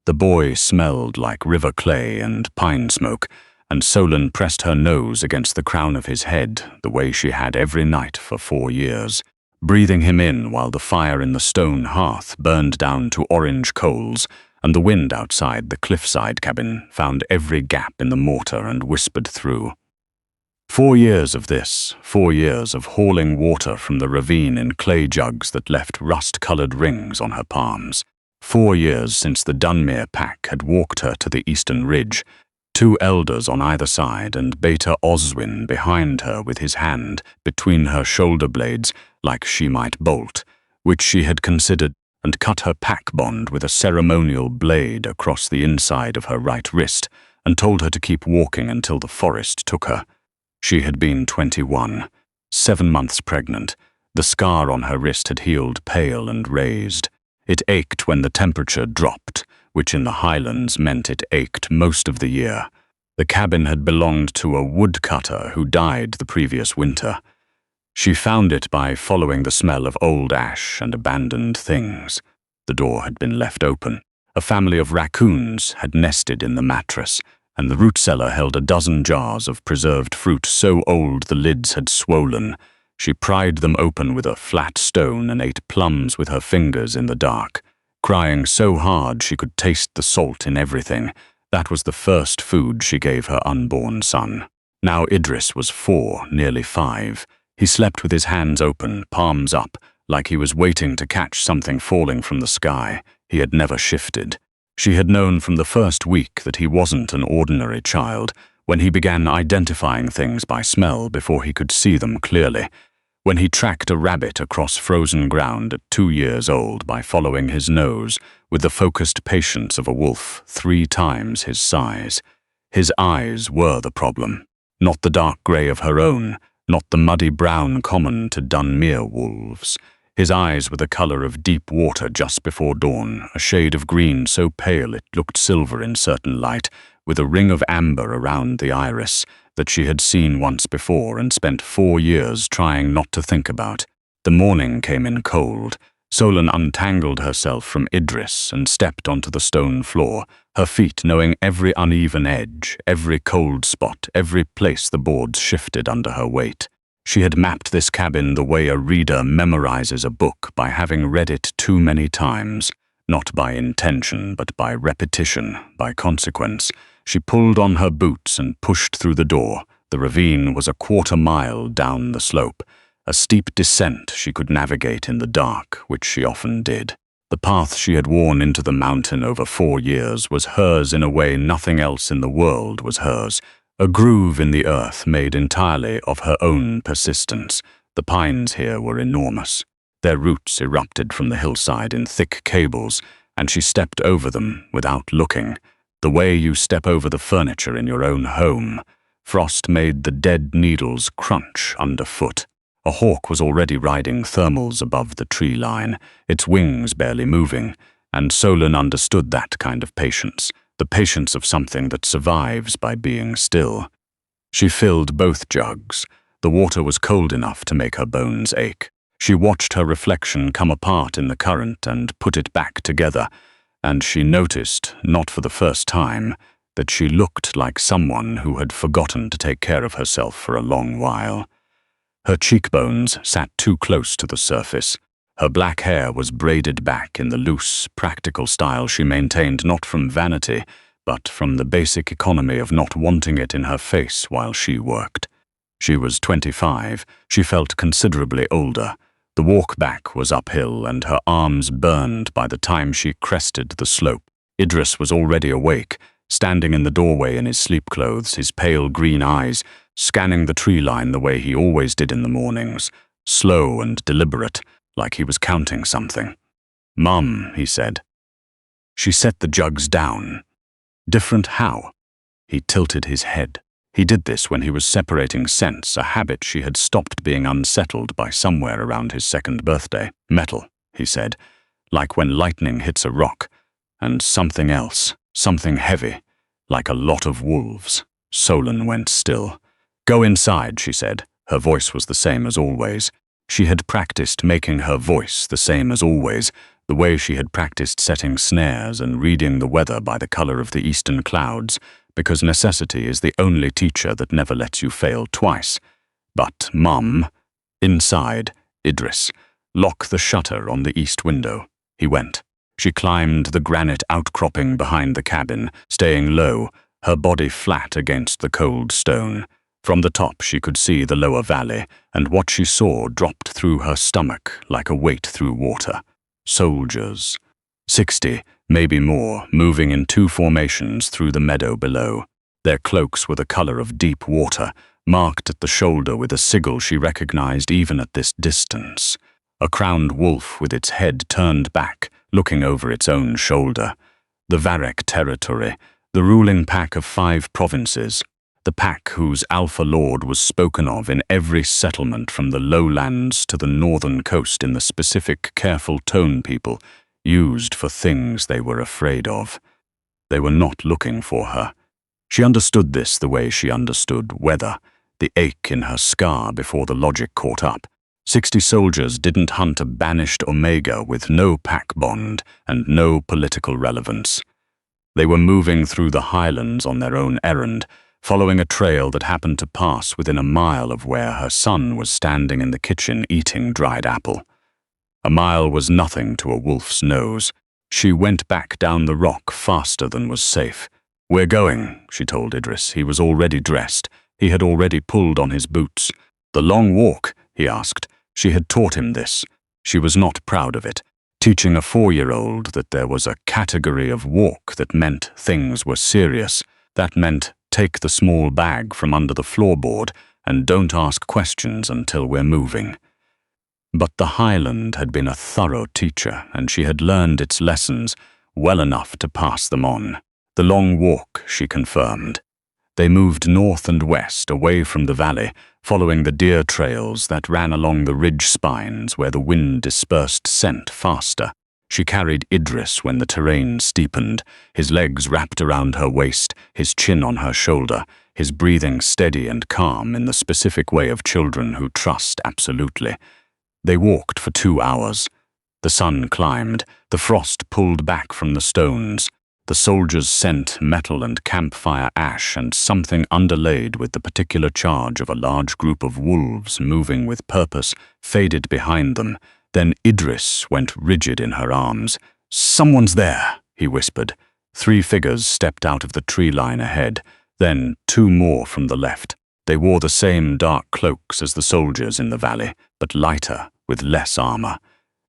The boy smelled like river clay and pine smoke, and Solen pressed her nose against the crown of his head the way she had every night for 4 years, breathing him in while the fire in the stone hearth burned down to orange coals, and the wind outside the cliffside cabin found every gap in the mortar and whispered through. 4 years of this, 4 years of hauling water from the ravine in clay jugs that left rust-colored rings on her palms. 4 years since the Dunmere pack had walked her to the eastern ridge, 2 elders on either side and Beta Oswin behind her with his hand between her shoulder blades like she might bolt, which she had considered, and cut her pack bond with a ceremonial blade across the inside of her right wrist and told her to keep walking until the forest took her. She had been 21, 7 months pregnant. The scar on her wrist had healed pale and raised. It ached when the temperature dropped, which in the highlands meant it ached most of the year. The cabin had belonged to a woodcutter who died the previous winter. She found it by following the smell of old ash and abandoned things. The door had been left open. A family of raccoons had nested in the mattress, and the root cellar held a dozen jars of preserved fruit so old the lids had swollen. She pried them open with a flat stone and ate plums with her fingers in the dark, crying so hard she could taste the salt in everything. That was the first food she gave her unborn son. Now Idris was 4, nearly 5. He slept with his hands open, palms up, like he was waiting to catch something falling from the sky. He had never shifted. She had known from the first week that he wasn't an ordinary child, when he began identifying things by smell before he could see them clearly, when he tracked a rabbit across frozen ground at 2 years old by following his nose with the focused patience of a wolf 3 times his size. His eyes were the problem, not the dark grey of her own, not the muddy brown common to Dunmere wolves. His eyes were the colour of deep water just before dawn, a shade of green so pale it looked silver in certain light, with a ring of amber around the iris that she had seen once before and spent 4 years trying not to think about. The morning came in cold. Solen untangled herself from Idris and stepped onto the stone floor, her feet knowing every uneven edge, every cold spot, every place the boards shifted under her weight. She had mapped this cabin the way a reader memorizes a book by having read it too many times, not by intention but by repetition, by consequence. She pulled on her boots and pushed through the door. The ravine was a 1/4 mile down the slope, a steep descent she could navigate in the dark, which she often did. The path she had worn into the mountain over 4 years was hers in a way nothing else in the world was hers, a groove in the earth made entirely of her own persistence. The pines here were enormous. Their roots erupted from the hillside in thick cables, and she stepped over them without looking, the way you step over the furniture in your own home. Frost made the dead needles crunch underfoot. A hawk was already riding thermals above the tree line, its wings barely moving, and Solen understood that kind of patience, the patience of something that survives by being still. She filled both jugs. The water was cold enough to make her bones ache. She watched her reflection come apart in the current and put it back together, and she noticed, not for the first time, that she looked like someone who had forgotten to take care of herself for a long while. Her cheekbones sat too close to the surface. Her black hair was braided back in the loose, practical style she maintained not from vanity, but from the basic economy of not wanting it in her face while she worked. She was 25. She felt considerably older. The walk back was uphill, and her arms burned by the time she crested the slope. Idris was already awake, standing in the doorway in his sleep clothes, his pale green eyes scanning the tree line the way he always did in the mornings, slow and deliberate, like he was counting something. "Mum," he said. She set the jugs down. "Different how?" He tilted his head. He did this when he was separating scents, a habit she had stopped being unsettled by somewhere around his 2nd birthday. "Metal," he said, "like when lightning hits a rock. And something else, something heavy, like a lot of wolves." Solen went still. "Go inside," she said. Her voice was the same as always. She had practiced making her voice the same as always, the way she had practiced setting snares and reading the weather by the color of the eastern clouds, because necessity is the only teacher that never lets you fail twice. But, Mum, inside, Idris, lock the shutter on the east window. He went. She climbed the granite outcropping behind the cabin, staying low, her body flat against the cold stone. From the top she could see the lower valley, and what she saw dropped through her stomach like a weight through water. Soldiers. 60, maybe more, moving in two formations through the meadow below. Their cloaks were the color of deep water, marked at the shoulder with a sigil she recognized even at this distance. A crowned wolf with its head turned back, looking over its own shoulder. The Varek territory, the ruling pack of 5 provinces, the pack whose alpha lord was spoken of in every settlement from the lowlands to the northern coast in the specific careful tone people used for things they were afraid of. They were not looking for her. She understood this the way she understood weather, the ache in her scar before the logic caught up. 60 soldiers didn't hunt a banished Omega with no pack bond and no political relevance. They were moving through the highlands on their own errand, following a trail that happened to pass within a mile of where her son was standing in the kitchen eating dried apple. A mile was nothing to a wolf's nose. She went back down the rock faster than was safe. "We're going," she told Idris. He was already dressed. He had already pulled on his boots. "The long walk?" he asked. She had taught him this. She was not proud of it, teaching a 4-year-old that there was a category of walk that meant things were serious. That meant take the small bag from under the floorboard and don't ask questions until we're moving. But the highland had been a thorough teacher, and she had learned its lessons well enough to pass them on. The long walk, she confirmed. They moved north and west, away from the valley, following the deer trails that ran along the ridge spines where the wind dispersed scent faster. She carried Idris when the terrain steepened, his legs wrapped around her waist, his chin on her shoulder, his breathing steady and calm in the specific way of children who trust absolutely. They walked for 2 hours. The sun climbed, the frost pulled back from the stones. The soldiers scent metal and campfire ash and something underlaid with the particular charge of a large group of wolves moving with purpose faded behind them. Then Idris went rigid in her arms. "Someone's there," he whispered. 3 figures stepped out of the tree line ahead, then 2 more from the left. They wore the same dark cloaks as the soldiers in the valley, but lighter, with less armor.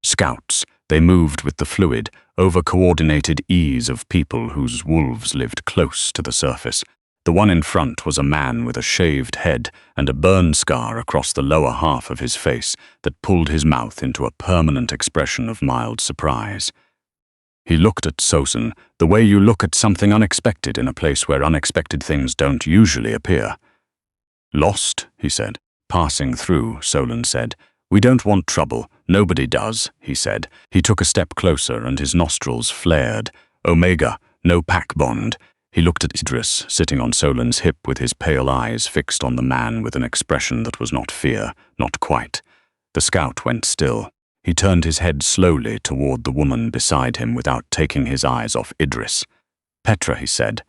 Scouts, they moved with the fluid, over-coordinated ease of people whose wolves lived close to the surface. The one in front was a man with a shaved head and a burn scar across the lower half of his face that pulled his mouth into a permanent expression of mild surprise. He looked at Solen the way you look at something unexpected in a place where unexpected things don't usually appear. "Lost?" he said. "Passing through," Solen said. "We don't want trouble. Nobody does," he said. He took a step closer and his nostrils flared. "Omega, no pack bond." He looked at Idris, sitting on Solen's hip with his pale eyes fixed on the man with an expression that was not fear, not quite. The scout went still. He turned his head slowly toward the woman beside him without taking his eyes off Idris. "Petra," he said.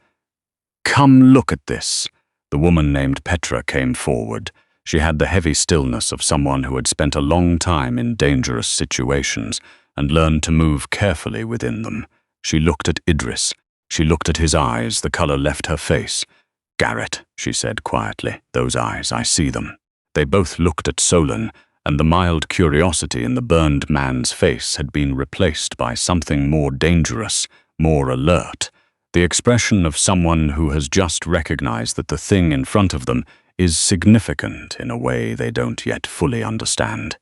"Come look at this." The woman named Petra came forward. She had the heavy stillness of someone who had spent a long time in dangerous situations and learned to move carefully within them. She looked at Idris. She looked at his eyes. The color left her face. "Garrett," she said quietly. "Those eyes, I see them." They both looked at Solen, and the mild curiosity in the burned man's face had been replaced by something more dangerous, more alert. The expression of someone who has just recognized that the thing in front of them is significant in a way they don't yet fully understand.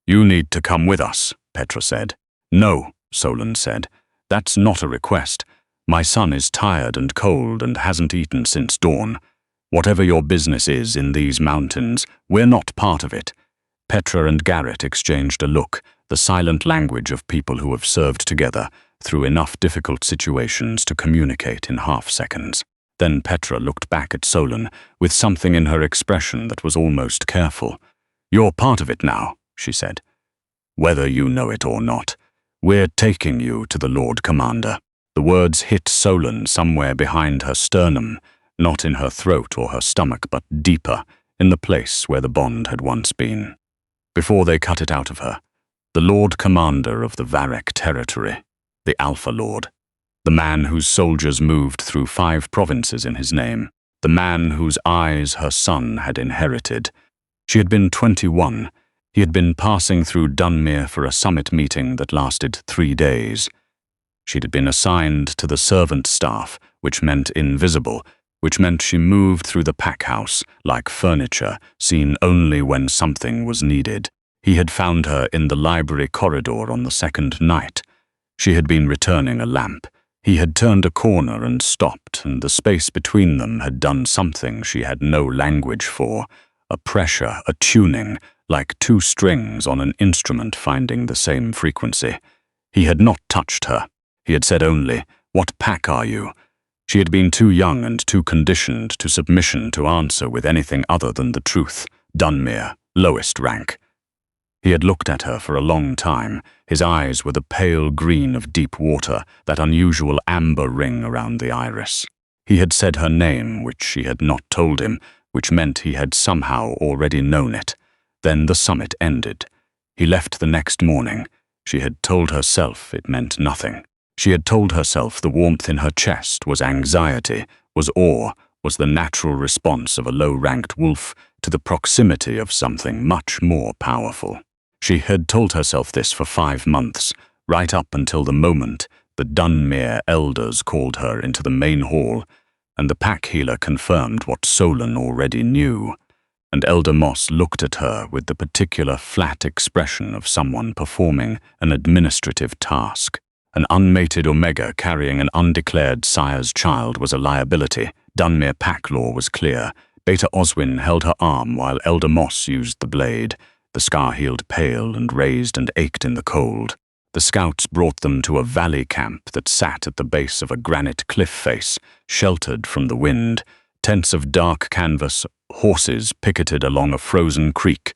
"You need to come with us," Petra said. "No," Solen said. "That's not a request. My son is tired and cold and hasn't eaten since dawn. Whatever your business is in these mountains, we're not part of it." Petra and Garrett exchanged a look, the silent language of people who have served together through enough difficult situations to communicate in half-seconds. Then Petra looked back at Solen with something in her expression that was almost careful. "You're part of it now," she said. "Whether you know it or not. "We're taking you to the Lord Commander." The words hit Solen somewhere behind her sternum, not in her throat or her stomach, but deeper, in the place where the bond had once been. Before they cut it out of her, the Lord Commander of the Varek territory, the Alpha Lord, the man whose soldiers moved through 5 provinces in his name, the man whose eyes her son had inherited. She had been 21. He had been passing through Dunmere for a summit meeting that lasted 3 days. She'd been assigned to the servant staff, which meant invisible, which meant she moved through the pack house like furniture, seen only when something was needed. He had found her in the library corridor on the 2nd night. She had been returning a lamp. He had turned a corner and stopped, and the space between them had done something she had no language for, a pressure, a tuning, like 2 strings on an instrument finding the same frequency. He had not touched her. He had said only, "What pack are you?" She had been too young and too conditioned to submission to answer with anything other than the truth. Dunmere, lowest rank. He had looked at her for a long time. His eyes were the pale green of deep water, that unusual amber ring around the iris. He had said her name, which she had not told him, which meant he had somehow already known it. Then the summit ended. He left the next morning. She had told herself it meant nothing. She had told herself the warmth in her chest was anxiety, was awe, was the natural response of a low-ranked wolf to the proximity of something much more powerful. She had told herself this for 5 months, right up until the moment the Dunmere elders called her into the main hall, and the pack healer confirmed what Solen already knew. And Elder Moss looked at her with the particular flat expression of someone performing an administrative task. An unmated Omega carrying an undeclared sire's child was a liability. Dunmere pack law was clear. Beta Oswin held her arm while Elder Moss used the blade. The scar healed pale and raised and ached in the cold. The scouts brought them to a valley camp that sat at the base of a granite cliff face, sheltered from the wind. Tents of dark canvas, horses picketed along a frozen creek.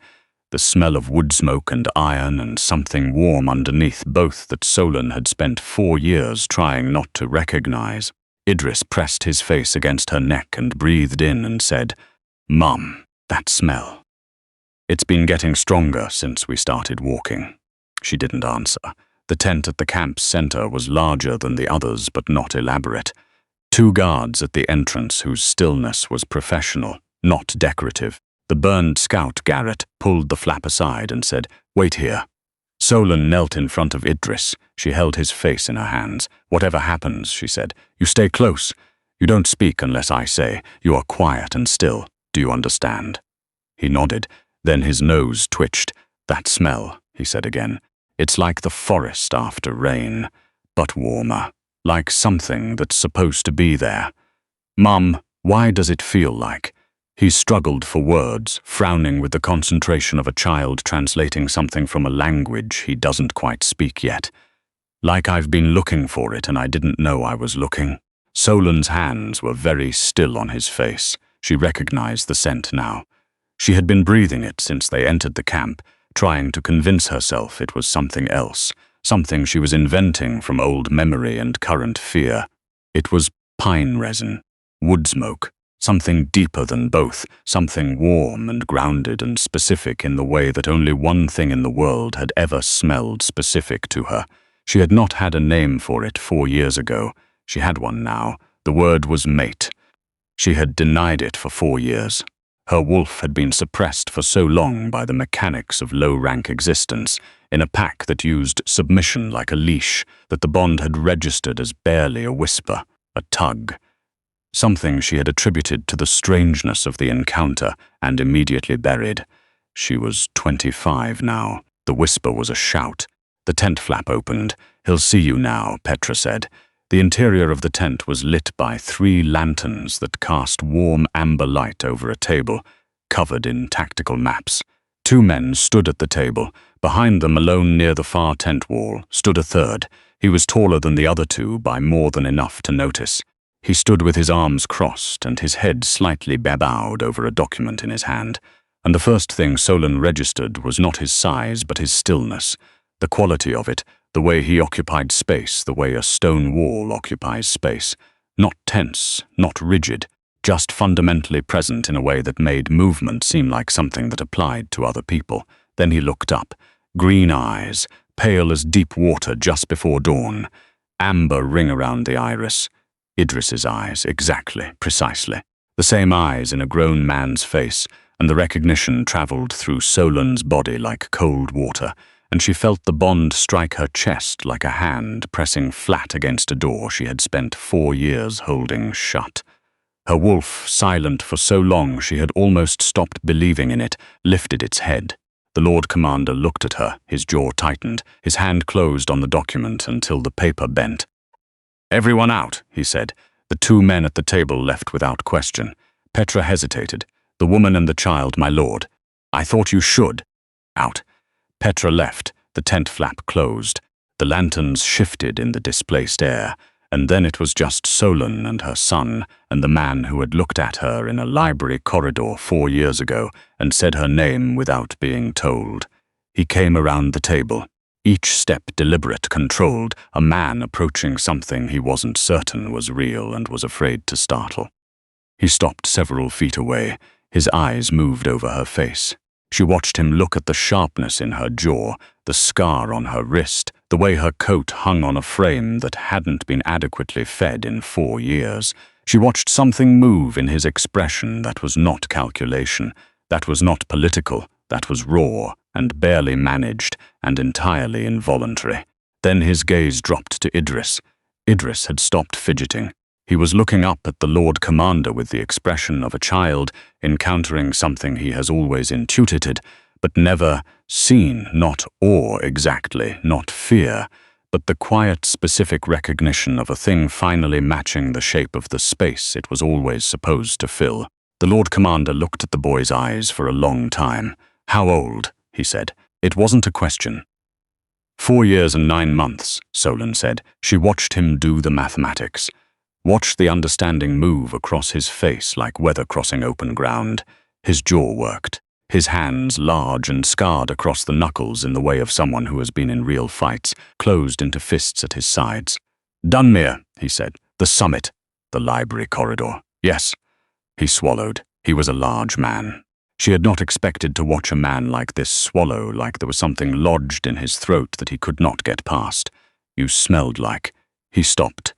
The smell of wood smoke and iron and something warm underneath both that Solen had spent 4 years trying not to recognize. Idris pressed his face against her neck and breathed in and said, "Mum, that smell. It's been getting stronger since we started walking." She didn't answer. The tent at the camp's center was larger than the others but not elaborate. 2 guards at the entrance whose stillness was professional, not decorative. The burned scout, Garrett, pulled the flap aside and said, "Wait here." Solen knelt in front of Idris. She held his face in her hands. "Whatever happens," she said, "you stay close. You don't speak unless I say. You are quiet and still. Do you understand?" He nodded. Then his nose twitched. "That smell," he said again. "It's like the forest after rain, but warmer. Like something that's supposed to be there. Mum, why does it feel like?" He struggled for words, frowning with the concentration of a child translating something from a language he doesn't quite speak yet. "Like I've been looking for it and I didn't know I was looking." Solen's hands were very still on his face. She recognized the scent now. She had been breathing it since they entered the camp, trying to convince herself it was something else, something she was inventing from old memory and current fear. It was pine resin, wood smoke. Something deeper than both, something warm and grounded and specific in the way that only one thing in the world had ever smelled specific to her. She had not had a name for it 4 years ago. She had one now. The word was mate. She had denied it for 4 years. Her wolf had been suppressed for so long by the mechanics of low-rank existence, in a pack that used submission like a leash, that the bond had registered as barely a whisper, a tug. Something she had attributed to the strangeness of the encounter and immediately buried. She was 25 now. The whisper was a shout. The tent flap opened. "He'll see you now," Petra said. The interior of the tent was lit by 3 lanterns that cast warm amber light over a table, covered in tactical maps. 2 men stood at the table. Behind them, alone near the far tent wall, stood a third. He was taller than the other 2 by more than enough to notice. He stood with his arms crossed and his head slightly bowed over a document in his hand. And the first thing Solen registered was not his size but his stillness, the quality of it, the way he occupied space, the way a stone wall occupies space. Not tense, not rigid, just fundamentally present in a way that made movement seem like something that applied to other people. Then he looked up. Green eyes, pale as deep water just before dawn. Amber ring around the iris. Idris's eyes, exactly, precisely. The same eyes in a grown man's face, and the recognition traveled through Solen's body like cold water, and she felt the bond strike her chest like a hand pressing flat against a door she had spent 4 years holding shut. Her wolf, silent for so long she had almost stopped believing in it, lifted its head. The Lord Commander looked at her, his jaw tightened, his hand closed on the document until the paper bent. "Everyone out," he said. The 2 men at the table left without question. Petra hesitated. "The woman and the child, my lord." "I thought you should." "Out." Petra left, the tent flap closed. The lanterns shifted in the displaced air, and then it was just Solen and her son and the man who had looked at her in a library corridor 4 years ago and said her name without being told. He came around the table, each step deliberate, controlled, a man approaching something he wasn't certain was real and was afraid to startle. He stopped several feet away. His eyes moved over her face. She watched him look at the sharpness in her jaw, the scar on her wrist, the way her coat hung on a frame that hadn't been adequately fed in 4 years. She watched something move in his expression that was not calculation, that was not political, that was raw and barely managed and entirely involuntary. Then his gaze dropped to Idris. Idris had stopped fidgeting. He was looking up at the Lord Commander with the expression of a child encountering something he has always intuited, but never seen, not awe exactly, not fear, but the quiet, specific recognition of a thing finally matching the shape of the space it was always supposed to fill. The Lord Commander looked at the boy's eyes for a long time. "How old?" he said. It wasn't a question. 4 years and 9 months, Solen said. She watched him do the mathematics. Watched the understanding move across his face like weather crossing open ground. His jaw worked. His hands, large and scarred across the knuckles in the way of someone who has been in real fights, closed into fists at his sides. "Dunmere," he said. "The summit." "The library corridor." "Yes." He swallowed. He was a large man. She had not expected to watch a man like this swallow, like there was something lodged in his throat that he could not get past. "You smelled like..." He stopped.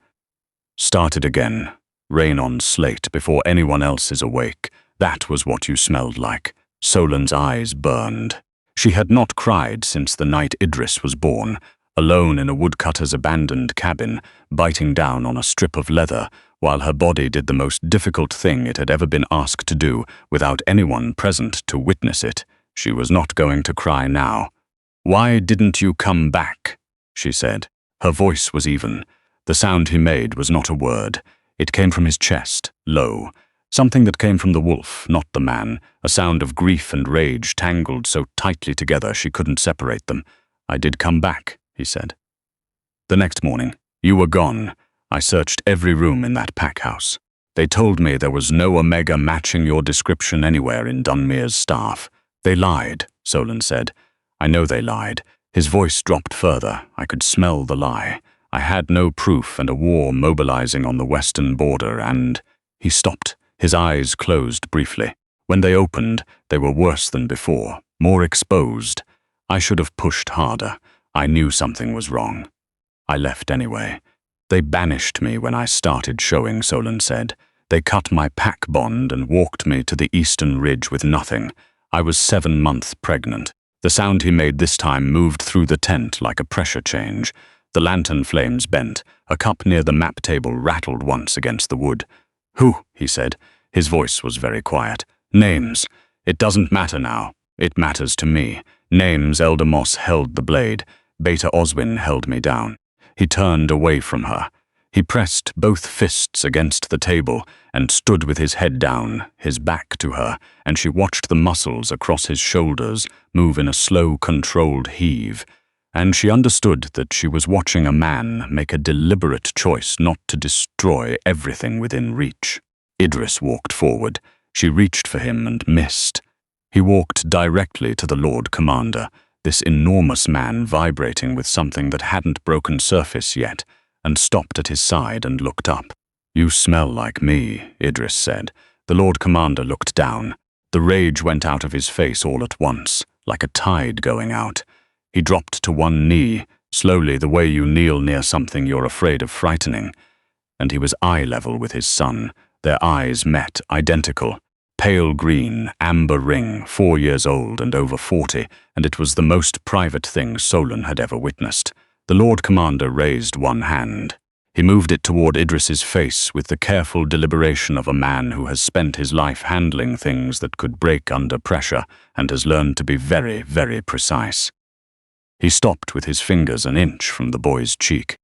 "Started again. Rain on slate before anyone else is awake. That was what you smelled like." Solen's eyes burned. She had not cried since the night Idris was born, alone in a woodcutter's abandoned cabin, biting down on a strip of leather, while her body did the most difficult thing it had ever been asked to do without anyone present to witness it. She was not going to cry now. "Why didn't you come back?" she said. Her voice was even. The sound he made was not a word. It came from his chest, low. Something that came from the wolf, not the man, a sound of grief and rage tangled so tightly together she couldn't separate them. "I did come back," he said. "The next morning, you were gone. I searched every room in that pack house. They told me there was no Omega matching your description anywhere in Dunmere's staff. They lied," Solen said. "I know they lied." His voice dropped further. I could smell the lie. I had no proof and a war mobilizing on the western border and... He stopped. His eyes closed briefly. When they opened, they were worse than before, more exposed. I should have pushed harder. I knew something was wrong. I left anyway. "They banished me when I started showing," Solen said. "They cut my pack bond and walked me to the eastern ridge with nothing. I was 7 months pregnant." The sound he made this time moved through the tent like a pressure change. The lantern flames bent. A cup near the map table rattled once against the wood. "Who?" he said. His voice was very quiet. "Names. It doesn't matter now. It matters to me. Names. Elder Moss held the blade. Beta Oswin held me down." He turned away from her. He pressed both fists against the table and stood with his head down, his back to her, and she watched the muscles across his shoulders move in a slow, controlled heave. And she understood that she was watching a man make a deliberate choice not to destroy everything within reach. Idris walked forward. She reached for him and missed. He walked directly to the Lord Commander. this enormous man vibrating with something that hadn't broken surface yet, and stopped at his side and looked up. "You smell like me," Idris said. The Lord Commander looked down. The rage went out of his face all at once, like a tide going out. He dropped to one knee, slowly, the way you kneel near something you're afraid of frightening. And he was eye level with his son. Their eyes met, identical. Pale green, amber ring, 4 years old and over 40, and it was the most private thing Solen had ever witnessed. The Lord Commander raised one hand. He moved it toward Idris's face with the careful deliberation of a man who has spent his life handling things that could break under pressure and has learned to be very, very precise. He stopped with his fingers an inch from the boy's cheek.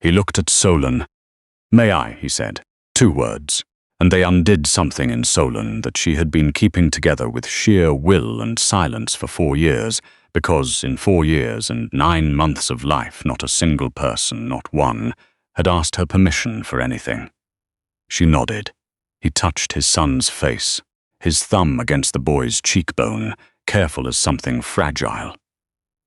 He looked at Solen. "May I?" he said. 2 words. And they undid something in Solen that she had been keeping together with sheer will and silence for 4 years, because in 4 years and 9 months of life, not a single person, not one, had asked her permission for anything. She nodded. He touched his son's face, his thumb against the boy's cheekbone, careful as something fragile.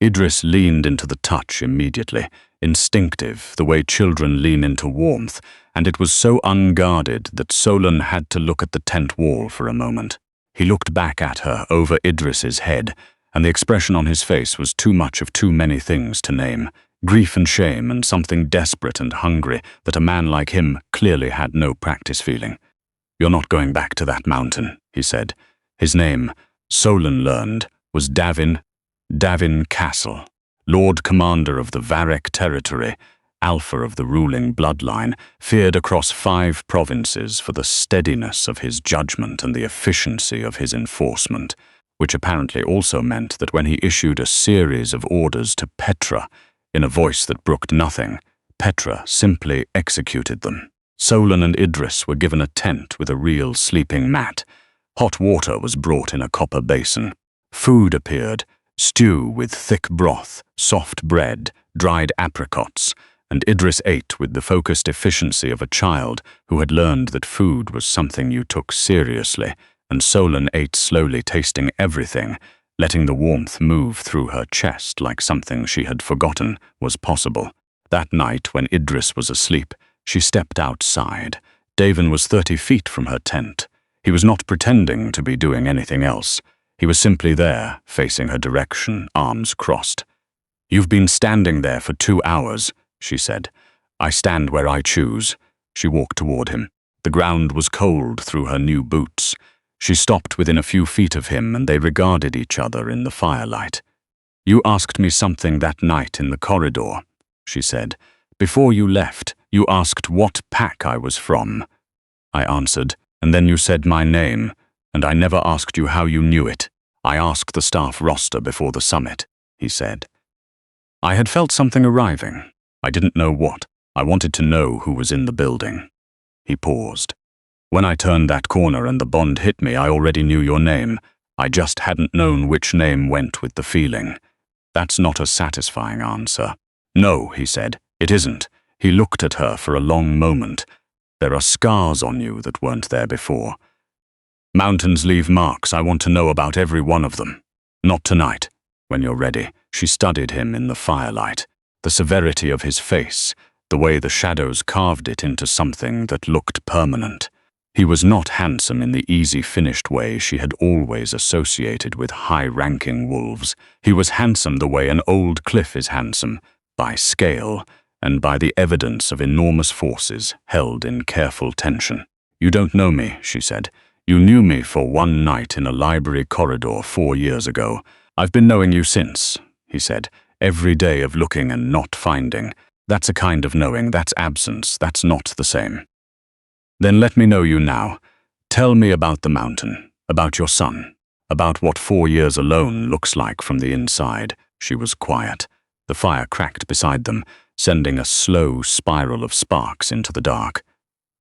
Idris leaned into the touch immediately, instinctive, the way children lean into warmth, and it was so unguarded that Solen had to look at the tent wall for a moment. He looked back at her over Idris's head, and the expression on his face was too much of too many things to name. Grief and shame and something desperate and hungry that a man like him clearly had no practice feeling. "You're not going back to that mountain," he said. His name, Solen learned, was Davin Castle, Lord Commander of the Varek territory, alpha of the ruling bloodline, feared across 5 provinces for the steadiness of his judgment and the efficiency of his enforcement, which apparently also meant that when he issued a series of orders to Petra, in a voice that brooked nothing, Petra simply executed them. Solen and Idris were given a tent with a real sleeping mat. Hot water was brought in a copper basin. Food appeared, stew with thick broth, soft bread, dried apricots, and Idris ate with the focused efficiency of a child who had learned that food was something you took seriously, and Solen ate slowly, tasting everything, letting the warmth move through her chest like something she had forgotten was possible. That night, when Idris was asleep, she stepped outside. Davin was 30 feet from her tent. He was not pretending to be doing anything else. He was simply there, facing her direction, arms crossed. "You've been standing there for 2 hours, she said. "I stand where I choose." She walked toward him. The ground was cold through her new boots. She stopped within a few feet of him, and they regarded each other in the firelight. "You asked me something that night in the corridor," she said. "Before you left, you asked what pack I was from." I answered, "And then you said my name, and I never asked you how you knew it. I asked the staff roster before the summit," he said. I had felt something arriving. I didn't know what. I wanted to know who was in the building. He paused. "When I turned that corner and the bond hit me, I already knew your name. I just hadn't known which name went with the feeling." "That's not a satisfying answer." "No," he said, "it isn't." He looked at her for a long moment. "There are scars on you that weren't there before. Mountains leave marks. I want to know about every one of them." "Not tonight. When you're ready." She studied him in the firelight. The severity of his face, the way the shadows carved it into something that looked permanent. He was not handsome in the easy, finished way she had always associated with high-ranking wolves. He was handsome the way an old cliff is handsome, by scale, and by the evidence of enormous forces held in careful tension. "You don't know me," she said. "You knew me for one night in a library corridor 4 years ago. I've been knowing you since," he said. "Every day of looking and not finding. That's a kind of knowing, that's absence, that's not the same." "Then let me know you now. Tell me about the mountain, about your son, about what 4 years alone looks like from the inside." She was quiet. The fire cracked beside them, sending a slow spiral of sparks into the dark.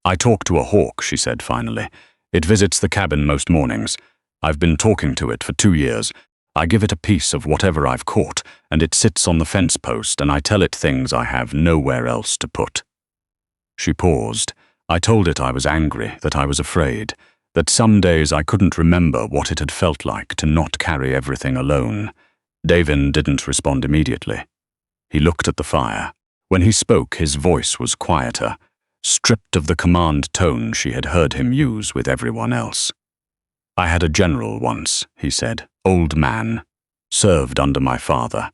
"I talked to a hawk," she said finally. "It visits the cabin most mornings. I've been talking to it for 2 years. I give it a piece of whatever I've caught, and it sits on the fence post, and I tell it things I have nowhere else to put." She paused. "I told it I was angry, that I was afraid, that some days I couldn't remember what it had felt like to not carry everything alone. Davin didn't respond immediately. He looked at the fire. When he spoke, his voice was quieter, stripped of the command tone she had heard him use with everyone else. "I had a general once," he said, "old man, served under my father.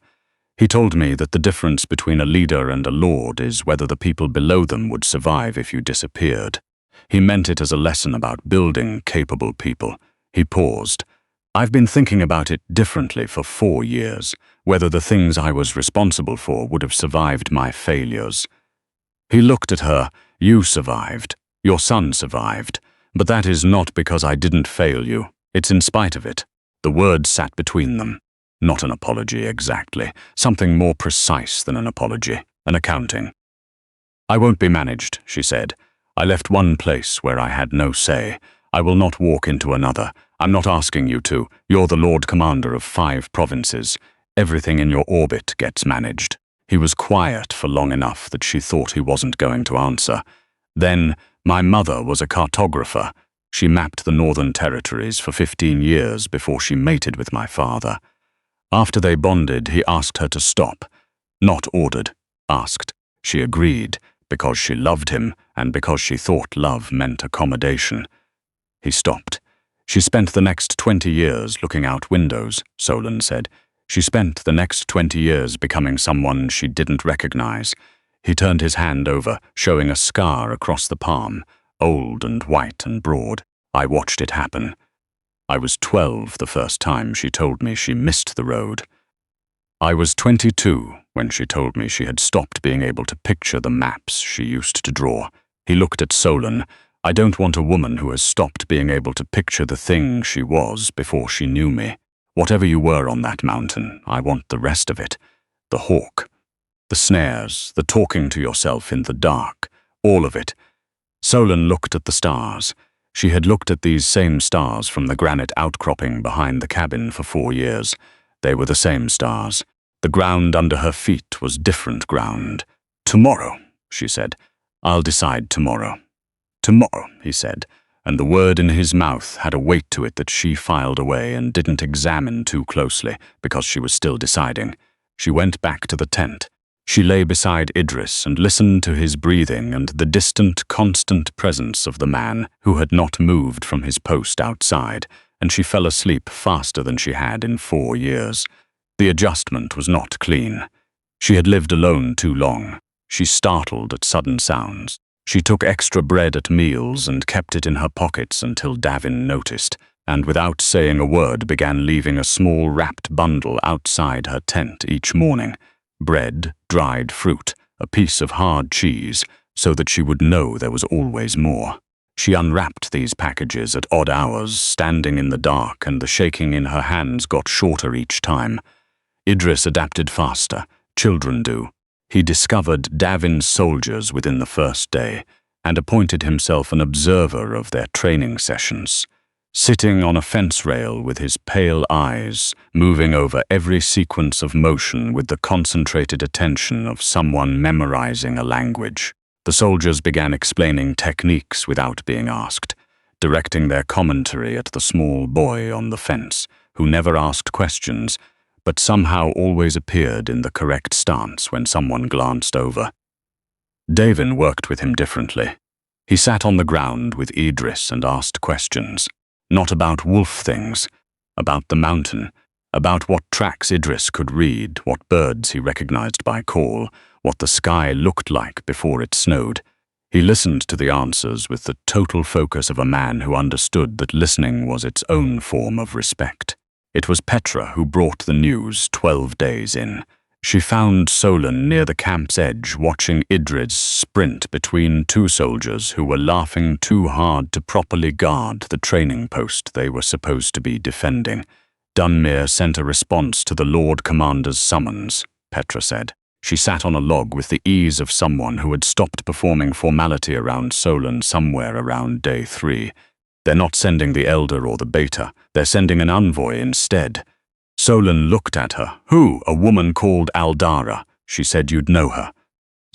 He told me that the difference between a leader and a lord is whether the people below them would survive if you disappeared. He meant it as a lesson about building capable people." He paused. "I've been thinking about it differently for 4 years, whether the things I was responsible for would have survived my failures." He looked at her. "You survived. Your son survived. But that is not because I didn't fail you. It's in spite of it." The words sat between them. Not an apology exactly. Something more precise than an apology. An accounting. "I won't be managed," she said. "I left one place where I had no say. I will not walk into another. I'm not asking you to. You're the Lord Commander of 5 provinces. Everything in your orbit gets managed." He was quiet for long enough that she thought he wasn't going to answer. Then, "My mother was a cartographer. She mapped the Northern Territories for 15 years before she mated with my father. After they bonded, he asked her to stop. Not ordered. Asked. She agreed, because she loved him and because she thought love meant accommodation." He stopped. "She spent the next 20 years looking out windows," Solen said. "She spent the next 20 years becoming someone she didn't recognize." He turned his hand over, showing a scar across the palm, old and white and broad. "I watched it happen. I was 12 the first time she told me she missed the road. I was 22 when she told me she had stopped being able to picture the maps she used to draw." He looked at Solen. "I don't want a woman who has stopped being able to picture the thing she was before she knew me. Whatever you were on that mountain, I want the rest of it. The hawk, the snares, the talking to yourself in the dark, all of it." Solen looked at the stars. She had looked at these same stars from the granite outcropping behind the cabin for 4 years. They were the same stars. The ground under her feet was different ground. "Tomorrow," she said. "I'll decide tomorrow." "Tomorrow," he said, and the word in his mouth had a weight to it that she filed away and didn't examine too closely because she was still deciding. She went back to the tent. She lay beside Idris and listened to his breathing and the distant, constant presence of the man who had not moved from his post outside, and she fell asleep faster than she had in 4 years. The adjustment was not clean. She had lived alone too long. She startled at sudden sounds. She took extra bread at meals and kept it in her pockets until Davin noticed, and without saying a word began leaving a small wrapped bundle outside her tent each morning. Bread, dried fruit, a piece of hard cheese, so that she would know there was always more. She unwrapped these packages at odd hours, standing in the dark, and the shaking in her hands got shorter each time. Idris adapted faster. Children do. He discovered Davin's soldiers within the first day and appointed himself an observer of their training sessions, sitting on a fence rail with his pale eyes, moving over every sequence of motion with the concentrated attention of someone memorizing a language. The soldiers began explaining techniques without being asked, directing their commentary at the small boy on the fence, who never asked questions, but somehow always appeared in the correct stance when someone glanced over. Davin worked with him differently. He sat on the ground with Idris and asked questions, not about wolf things, about the mountain, about what tracks Idris could read, what birds he recognized by call, what the sky looked like before it snowed. He listened to the answers with the total focus of a man who understood that listening was its own form of respect. It was Petra who brought the news 12 days in. She found Solen near the camp's edge watching Idris sprint between 2 soldiers who were laughing too hard to properly guard the training post they were supposed to be defending. "Dunmere sent a response to the Lord Commander's summons," Petra said. She sat on a log with the ease of someone who had stopped performing formality around Solen somewhere around day 3. "They're not sending the Elder or the Beta. They're sending an envoy instead." Solen looked at her. "Who? A woman called Aldara. She said you'd know her."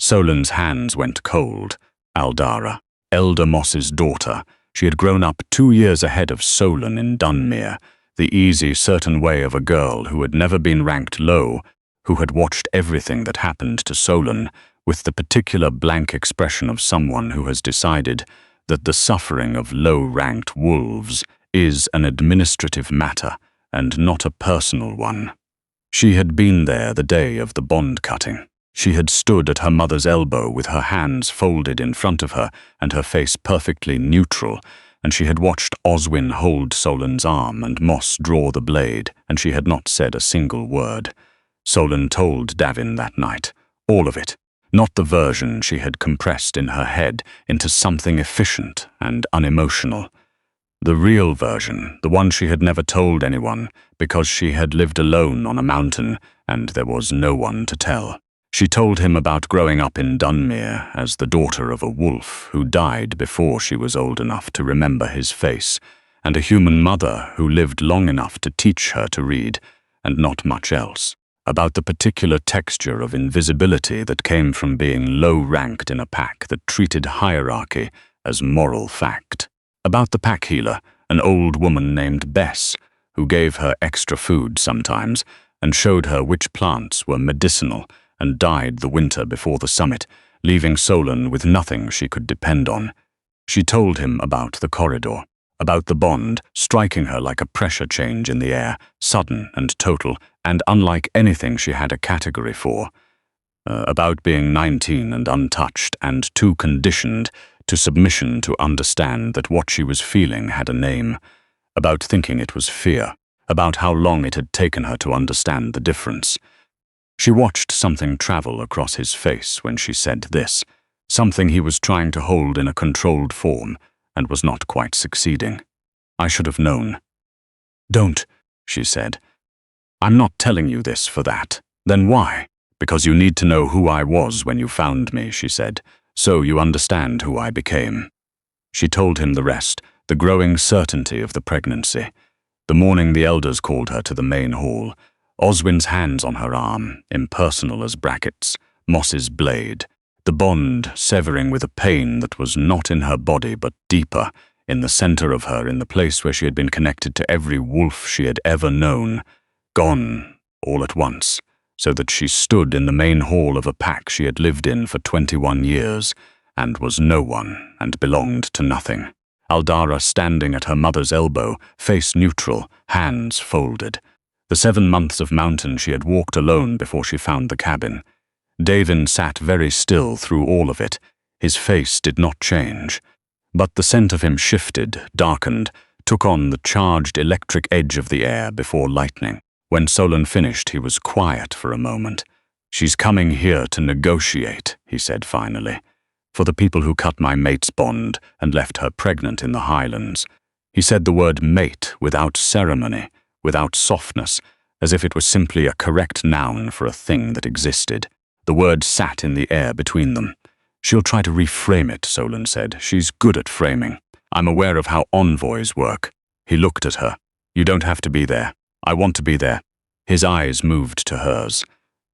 Solen's hands went cold. Aldara, Elder Moss's daughter. She had grown up 2 years ahead of Solen in Dunmere. the easy, certain way of a girl who had never been ranked low, who had watched everything that happened to Solen, with the particular blank expression of someone who has decided that the suffering of low-ranked wolves is an administrative matter and not a personal one. She had been there the day of the bond cutting. She had stood at her mother's elbow with her hands folded in front of her and her face perfectly neutral, and she had watched Oswin hold Solen's arm and Moss draw the blade, and she had not said a single word. Solen told Davin that night, all of it, not the version she had compressed in her head into something efficient and unemotional. The real version, the one she had never told anyone because she had lived alone on a mountain and there was no one to tell. She told him about growing up in Dunmere as the daughter of a wolf who died before she was old enough to remember his face, and a human mother who lived long enough to teach her to read, and not much else. About the particular texture of invisibility that came from being low-ranked in a pack that treated hierarchy as moral fact. About the pack healer, an old woman named Bess, who gave her extra food sometimes and showed her which plants were medicinal and died the winter before the summit, leaving Solen with nothing she could depend on. She told him about the corridor, about the bond striking her like a pressure change in the air, sudden and total, and unlike anything she had a category for. About being 19 and untouched and too conditioned to submission to understand that what she was feeling had a name. About thinking it was fear. About how long it had taken her to understand the difference. She watched something travel across his face when she said this, something he was trying to hold in a controlled form and was not quite succeeding. I should have known. Don't, she said. I'm not telling you this for that. Then why? Because you need to know who I was when you found me, she said, so you understand who I became. She told him the rest, the growing certainty of the pregnancy. The morning the elders called her to the main hall, Oswin's hands on her arm, impersonal as brackets, Moss's blade, the bond severing with a pain that was not in her body but deeper, in the center of her, in the place where she had been connected to every wolf she had ever known, gone all at once, so that she stood in the main hall of a pack she had lived in for 21 years, and was no one and belonged to nothing. Aldara standing at her mother's elbow, face neutral, hands folded. The 7 months of mountain she had walked alone before she found the cabin. Davin sat very still through all of it. His face did not change. But the scent of him shifted, darkened, took on the charged electric edge of the air before lightning. When Solen finished, he was quiet for a moment. She's coming here to negotiate, he said finally, for the people who cut my mate's bond and left her pregnant in the highlands. He said the word mate without ceremony, without softness, as if it was simply a correct noun for a thing that existed. The word sat in the air between them. She'll try to reframe it, Solen said. She's good at framing. I'm aware of how envoys work. He looked at her. You don't have to be there. I want to be there. His eyes moved to hers.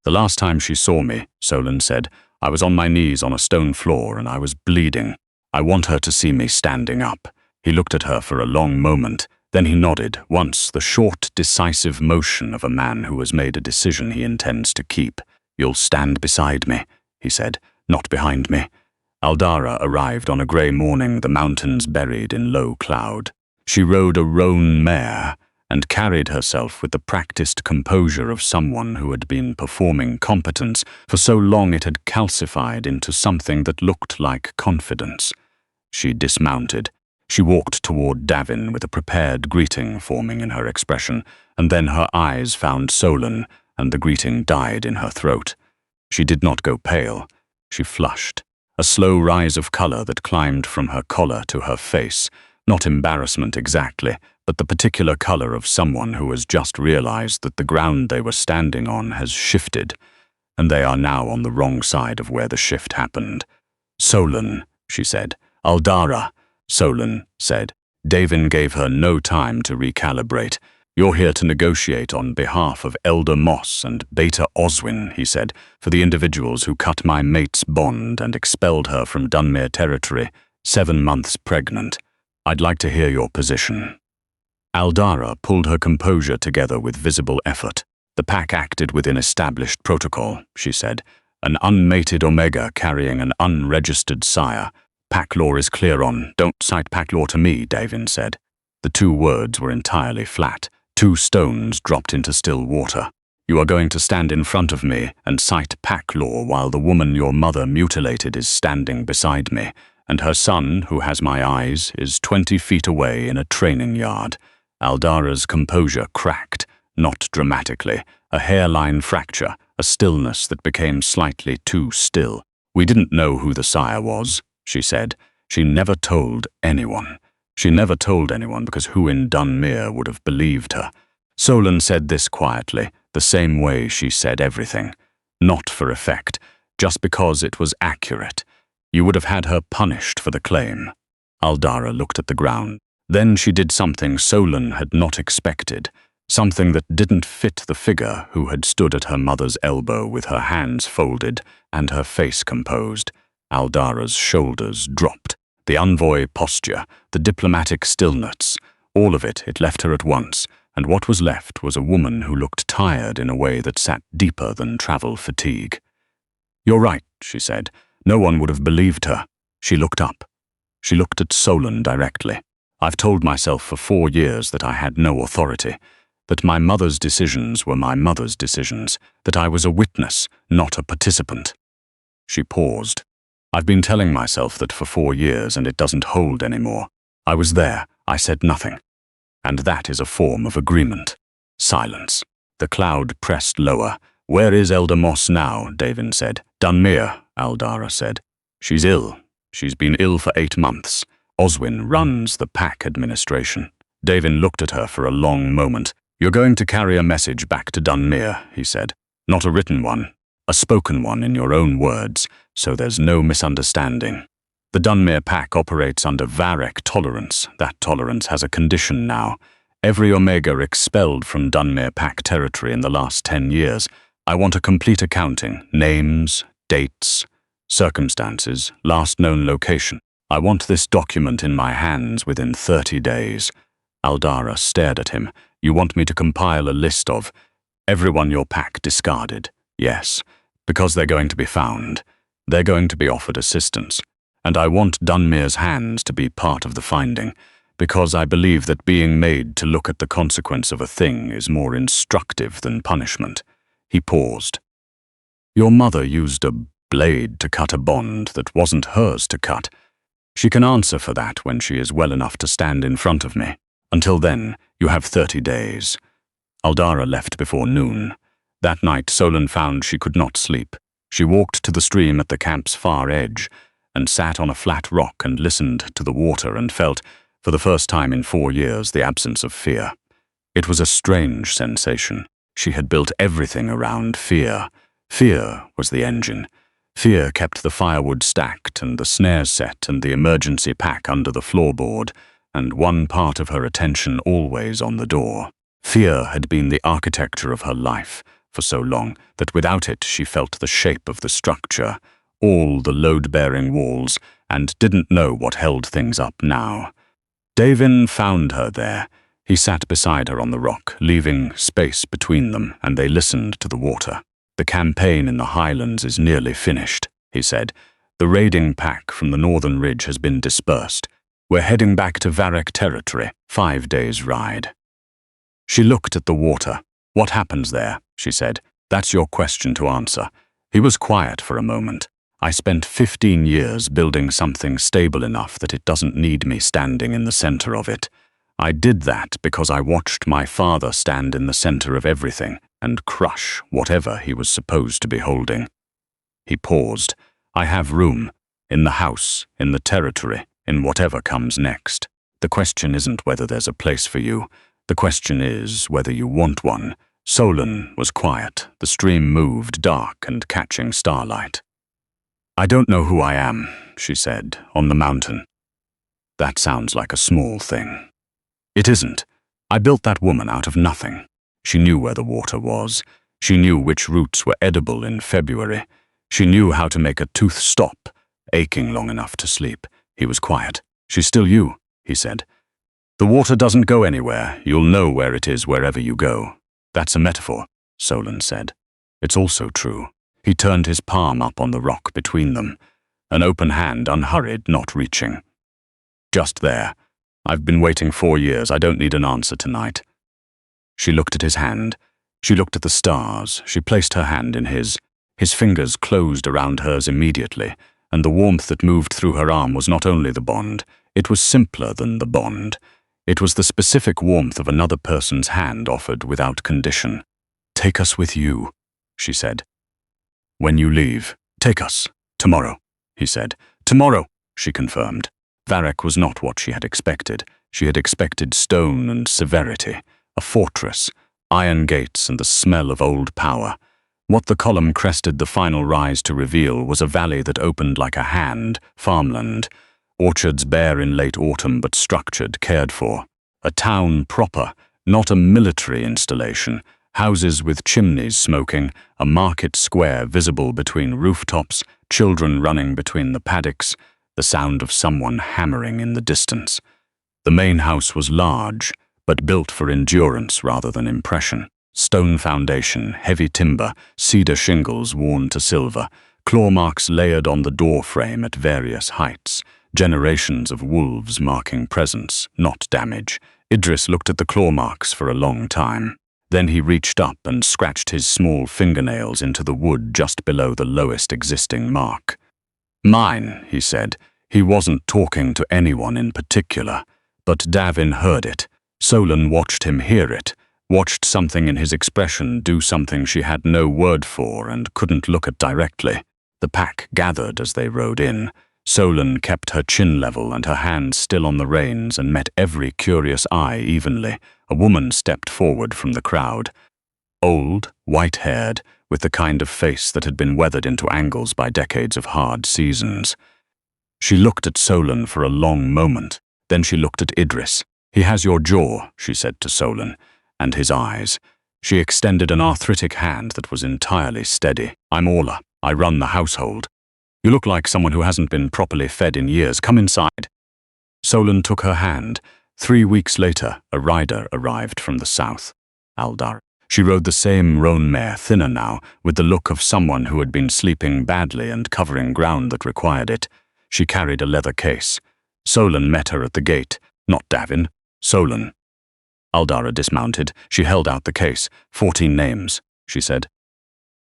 The last time she saw me, Solen said, I was on my knees on a stone floor and I was bleeding. I want her to see me standing up. He looked at her for a long moment. Then he nodded, once the short, decisive motion of a man who has made a decision he intends to keep. You'll stand beside me, he said, not behind me. Aldara arrived on a grey morning, the mountains buried in low cloud. She rode a roan mare and carried herself with the practiced composure of someone who had been performing competence for so long it had calcified into something that looked like confidence. She dismounted. She walked toward Davin with a prepared greeting forming in her expression, and then her eyes found Solen, and the greeting died in her throat. She did not go pale. She flushed, a slow rise of color that climbed from her collar to her face, not embarrassment exactly, but the particular color of someone who has just realized that the ground they were standing on has shifted, and they are now on the wrong side of where the shift happened. Solen, she said. Aldara, Solen said. Davin gave her no time to recalibrate. You're here to negotiate on behalf of Elder Moss and Beta Oswin, he said, for the individuals who cut my mate's bond and expelled her from Dunmere territory, 7 months pregnant. I'd like to hear your position. Aldara pulled her composure together with visible effort. The pack acted within established protocol, she said. An unmated omega carrying an unregistered sire. Pack law is clear on. Don't cite pack law to me, Davin said. The two words were entirely flat. Two stones dropped into still water. You are going to stand in front of me and cite pack law while the woman your mother mutilated is standing beside me, and her son, who has my eyes, is 20 feet away in a training yard. Aldara's composure cracked, not dramatically, a hairline fracture, a stillness that became slightly too still. We didn't know who the sire was, she said. She never told anyone. She never told anyone because who in Dunmere would have believed her? Solen said this quietly, the same way she said everything. Not for effect, just because it was accurate. You would have had her punished for the claim. Aldara looked at the ground. Then she did something Solen had not expected, something that didn't fit the figure who had stood at her mother's elbow with her hands folded and her face composed. Aldara's shoulders dropped. The envoy posture, the diplomatic stillness, all of it left her at once, and what was left was a woman who looked tired in a way that sat deeper than travel fatigue. "You're right," she said. No one would have believed her. She looked up. She looked at Solen directly. I've told myself for 4 years that I had no authority, that my mother's decisions were my mother's decisions, that I was a witness, not a participant. She paused. I've been telling myself that for 4 years, and it doesn't hold anymore. I was there. I said nothing. And that is a form of agreement. Silence. The cloud pressed lower. Where is Elder Moss now? Davin said. Dunmere, Aldara said. She's ill. She's been ill for 8 months. Oswin runs the pack administration. Davin looked at her for a long moment. You're going to carry a message back to Dunmere, he said. Not a written one, a spoken one in your own words, so there's no misunderstanding. The Dunmere pack operates under Varek tolerance. That tolerance has a condition now. Every Omega expelled from Dunmere pack territory in the last 10 years. I want a complete accounting, names, dates, circumstances, last known location. I want this document in my hands within 30 days. Aldara stared at him. You want me to compile a list of everyone your pack discarded? Yes, because they're going to be found. They're going to be offered assistance. And I want Dunmere's hands to be part of the finding, because I believe that being made to look at the consequence of a thing is more instructive than punishment. He paused. Your mother used a blade to cut a bond that wasn't hers to cut. She can answer for that when she is well enough to stand in front of me. Until then, you have 30 days. Aldara left before noon. That night, Solen found she could not sleep. She walked to the stream at the camp's far edge and sat on a flat rock and listened to the water and felt, for the first time in 4 years, the absence of fear. It was a strange sensation. She had built everything around fear. Fear was the engine. Fear kept the firewood stacked and the snares set and the emergency pack under the floorboard, and one part of her attention always on the door. Fear had been the architecture of her life for so long that without it she felt the shape of the structure, all the load-bearing walls, and didn't know what held things up now. Davin found her there. He sat beside her on the rock, leaving space between them, and they listened to the water. The campaign in the highlands is nearly finished, he said. The raiding pack from the northern ridge has been dispersed. We're heading back to Varek territory, 5 days' ride. She looked at the water. What happens there? She said. That's your question to answer. He was quiet for a moment. I spent 15 years building something stable enough that it doesn't need me standing in the center of it. I did that because I watched my father stand in the center of everything and crush whatever he was supposed to be holding. He paused. I have room. In the house, in the territory, in whatever comes next. The question isn't whether there's a place for you. The question is whether you want one. Solen was quiet. The stream moved, dark and catching starlight. I don't know who I am, she said, on the mountain. That sounds like a small thing. It isn't. I built that woman out of nothing. She knew where the water was. She knew which roots were edible in February. She knew how to make a tooth stop, aching long enough to sleep. He was quiet. She's still you, he said. The water doesn't go anywhere. You'll know where it is wherever you go. That's a metaphor, Solen said. It's also true. He turned his palm up on the rock between them, an open hand, unhurried, not reaching. Just there. I've been waiting 4 years. I don't need an answer tonight. She looked at his hand. She looked at the stars. She placed her hand in his. His fingers closed around hers immediately, and the warmth that moved through her arm was not only the bond, it was simpler than the bond. It was the specific warmth of another person's hand offered without condition. Take us with you, she said. When you leave, take us. Tomorrow, he said. Tomorrow, she confirmed. Varek was not what she had expected. She had expected stone and severity, a fortress, iron gates and the smell of old power. What the column crested the final rise to reveal was a valley that opened like a hand, farmland, orchards bare in late autumn but structured, cared for. A town proper, not a military installation, houses with chimneys smoking, a market square visible between rooftops, children running between the paddocks, the sound of someone hammering in the distance. The main house was large, but built for endurance rather than impression. Stone foundation, heavy timber, cedar shingles worn to silver, claw marks layered on the door frame at various heights, generations of wolves marking presence, not damage. Idris looked at the claw marks for a long time. Then he reached up and scratched his small fingernails into the wood just below the lowest existing mark. Mine, he said. He wasn't talking to anyone in particular, but Davin heard it. Solen watched him hear it, watched something in his expression do something she had no word for and couldn't look at directly. The pack gathered as they rode in. Solen kept her chin level and her hands still on the reins and met every curious eye evenly. A woman stepped forward from the crowd. Old, white-haired, with the kind of face that had been weathered into angles by decades of hard seasons. She looked at Solen for a long moment. Then she looked at Idris. He has your jaw, she said to Solen, and his eyes. She extended an arthritic hand that was entirely steady. I'm Orla. I run the household. You look like someone who hasn't been properly fed in years. Come inside. Solen took her hand. 3 weeks later, a rider arrived from the south. Aldar. She rode the same roan mare, thinner now, with the look of someone who had been sleeping badly and covering ground that required it. She carried a leather case. Solen met her at the gate. Not Davin. Solen. Aldara dismounted. She held out the case. 14 names, she said.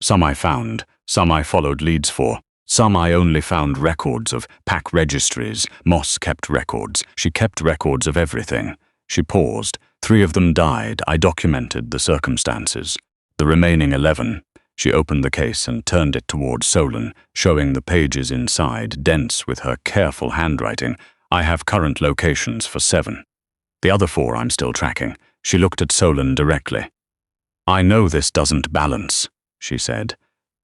Some I found. Some I followed leads for. Some I only found records of. Pack registries. Moss kept records. She kept records of everything. She paused. 3 of them died. I documented the circumstances. The remaining 11. She opened the case and turned it towards Solen, showing the pages inside, dense with her careful handwriting. I have current locations for 7. The other 4 I'm still tracking. She looked at Solen directly. I know this doesn't balance, she said.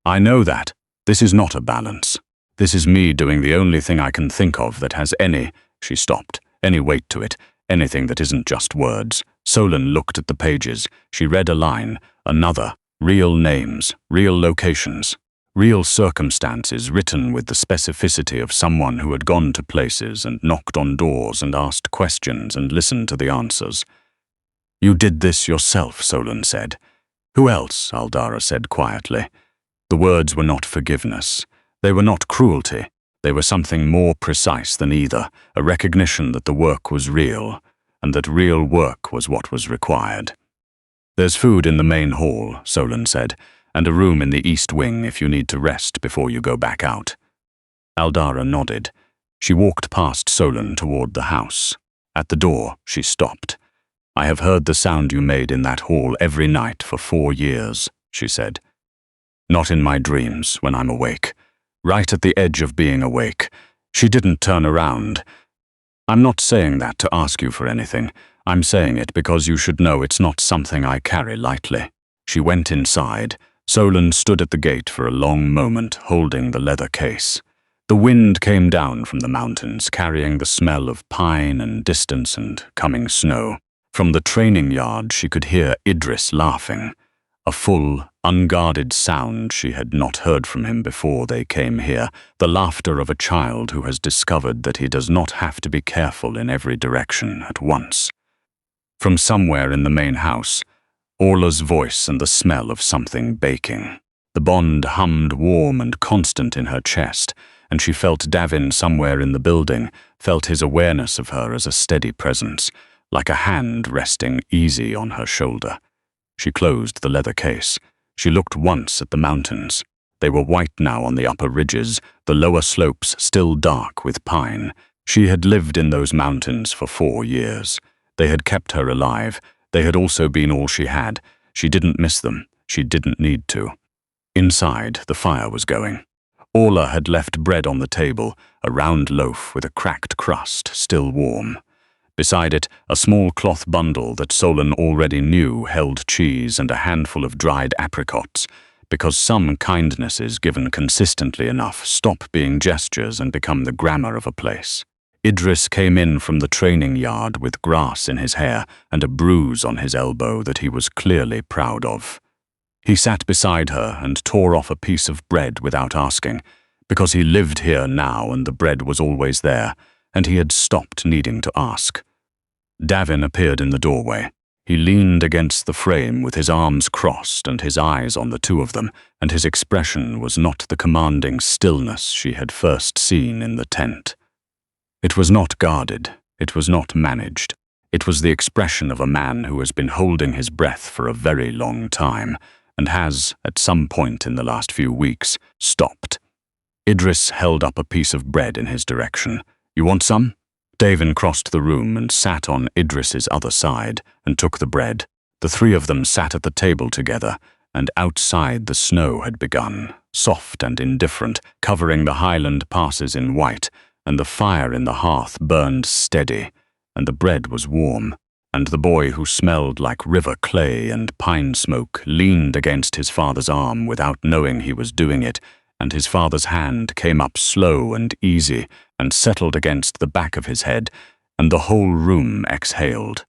I know that. This is not a balance. This is me doing the only thing I can think of that has any, she stopped, any weight to it, anything that isn't just words. Solen looked at the pages. She read a line, another, real names, real locations, real circumstances written with the specificity of someone who had gone to places and knocked on doors and asked questions and listened to the answers. You did this yourself, Solen said. Who else? Aldara said quietly. The words were not forgiveness. They were not cruelty. They were something more precise than either, a recognition that the work was real, and that real work was what was required. There's food in the main hall, Solen said, and a room in the east wing if you need to rest before you go back out. Aldara nodded. She walked past Solen toward the house. At the door, she stopped. I have heard the sound you made in that hall every night for 4 years, she said. Not in my dreams, when I'm awake. Right at the edge of being awake. She didn't turn around. I'm not saying that to ask you for anything. I'm saying it because you should know it's not something I carry lightly. She went inside. Solen stood at the gate for a long moment, holding the leather case. The wind came down from the mountains, carrying the smell of pine and distance and coming snow. From the training yard she could hear Idris laughing. A full, unguarded sound she had not heard from him before they came here, the laughter of a child who has discovered that he does not have to be careful in every direction at once. From somewhere in the main house, Orla's voice and the smell of something baking. The bond hummed warm and constant in her chest, and she felt Davin somewhere in the building, felt his awareness of her as a steady presence, like a hand resting easy on her shoulder. She closed the leather case. She looked once at the mountains. They were white now on the upper ridges, the lower slopes still dark with pine. She had lived in those mountains for 4 years. They had kept her alive. They had also been all she had. She didn't miss them. She didn't need to. Inside, the fire was going. Orla had left bread on the table, a round loaf with a cracked crust, still warm. Beside it, a small cloth bundle that Solen already knew held cheese and a handful of dried apricots, because some kindnesses given consistently enough stop being gestures and become the grammar of a place. Idris came in from the training yard with grass in his hair and a bruise on his elbow that he was clearly proud of. He sat beside her and tore off a piece of bread without asking, because he lived here now and the bread was always there, and he had stopped needing to ask. Davin appeared in the doorway. He leaned against the frame with his arms crossed and his eyes on the two of them, and his expression was not the commanding stillness she had first seen in the tent. It was not guarded. It was not managed. It was the expression of a man who has been holding his breath for a very long time, and has, at some point in the last few weeks, stopped. Idris held up a piece of bread in his direction. "You want some?" Davin crossed the room and sat on Idris's other side and took the bread. The three of them sat at the table together, and outside the snow had begun, soft and indifferent, covering the highland passes in white, and the fire in the hearth burned steady, and the bread was warm, and the boy who smelled like river clay and pine smoke leaned against his father's arm without knowing he was doing it, and his father's hand came up slow and easy and settled against the back of his head, and the whole room exhaled.